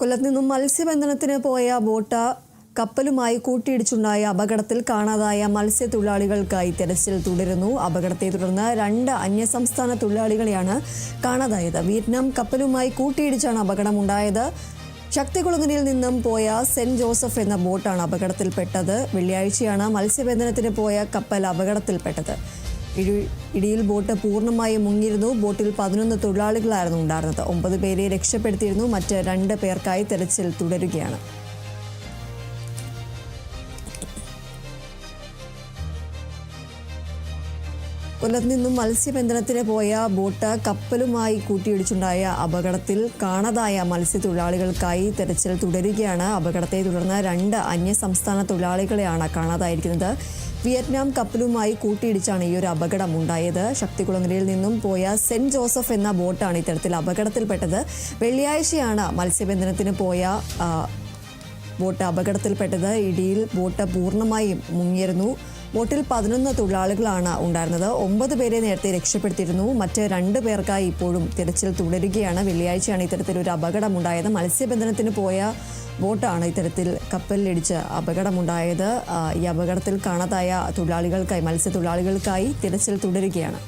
കൊല്ലത്ത് നിന്നും മത്സ്യബന്ധനത്തിന് പോയ ബോട്ട് കപ്പലുമായി കൂട്ടിയിടിച്ചുണ്ടായ അപകടത്തിൽ കാണാതായ മത്സ്യത്തൊഴിലാളികൾക്കായി തെരച്ചിൽ തുടരുന്നു. അപകടത്തെ തുടർന്ന് 2 അന്യസംസ്ഥാന തൊഴിലാളികളെയാണ് കാണാതായത്. വിയറ്റ്നാം കപ്പലുമായി കൂട്ടിയിടിച്ചാണ് അപകടമുണ്ടായത്. ശക്തികുളങ്ങരയിൽ നിന്നും പോയ സെന്റ് ജോസഫ് എന്ന ബോട്ടാണ് അപകടത്തിൽപ്പെട്ടത്. വെള്ളിയാഴ്ചയാണ് മത്സ്യബന്ധനത്തിന് പോയ കപ്പൽ അപകടത്തിൽപ്പെട്ടത്. ഇടിയിൽ ബോട്ട് പൂർണ്ണമായും മുങ്ങിയിരുന്നു. ബോട്ടിൽ 11 തൊഴിലാളികളായിരുന്നു ഉണ്ടായിരുന്നത്. 9 പേരെ രക്ഷപ്പെടുത്തിയിരുന്നു. മറ്റ് 2 പേർക്കായി തെരച്ചിൽ തുടരുകയാണ്. കൊല്ലത്ത് നിന്നും മത്സ്യബന്ധനത്തിന് പോയ ബോട്ട് കപ്പലുമായി കൂട്ടിയിടിച്ചുണ്ടായ അപകടത്തിൽ കാണാതായ മത്സ്യത്തൊഴിലാളികൾക്കായി തെരച്ചിൽ തുടരുകയാണ്. അപകടത്തെ തുടർന്ന് 2 അന്യസംസ്ഥാന തൊഴിലാളികളെയാണ് കാണാതായിരിക്കുന്നത്. വിയറ്റ്നാം കപ്പലുമായി കൂട്ടിയിടിച്ചാണ് ഈ ഒരു അപകടം ഉണ്ടായത്. ശക്തികുളങ്ങരയിൽ നിന്നും പോയ സെന്റ് ജോസഫ് എന്ന ബോട്ടാണ് ഇത്തരത്തിൽ അപകടത്തിൽപ്പെട്ടത്. വെള്ളിയാഴ്ചയാണ് മത്സ്യബന്ധനത്തിന് പോയ ബോട്ട് അപകടത്തിൽപ്പെട്ടത്. ഇടിയിൽ ബോട്ട് പൂർണ്ണമായും മുങ്ങിയിരുന്നു. ബോട്ടിൽ 11 തൊഴിലാളികളാണ് ഉണ്ടായിരുന്നത്. 9 പേരെ നേരത്തെ രക്ഷപ്പെടുത്തിയിരുന്നു. മറ്റ് 2 പേർക്കായി ഇപ്പോഴും തിരച്ചിൽ തുടരുകയാണ്. വെള്ളിയാഴ്ചയാണ് ഇത്തരത്തിലൊരു അപകടമുണ്ടായത്. മത്സ്യബന്ധനത്തിന് പോയ ബോട്ടാണ് ഇത്തരത്തിൽ കപ്പലിലിടിച്ച് അപകടമുണ്ടായത്. ഈ അപകടത്തിൽ കാണാതായ മത്സ്യത്തൊഴിലാളികൾക്കായി തിരച്ചിൽ തുടരുകയാണ്.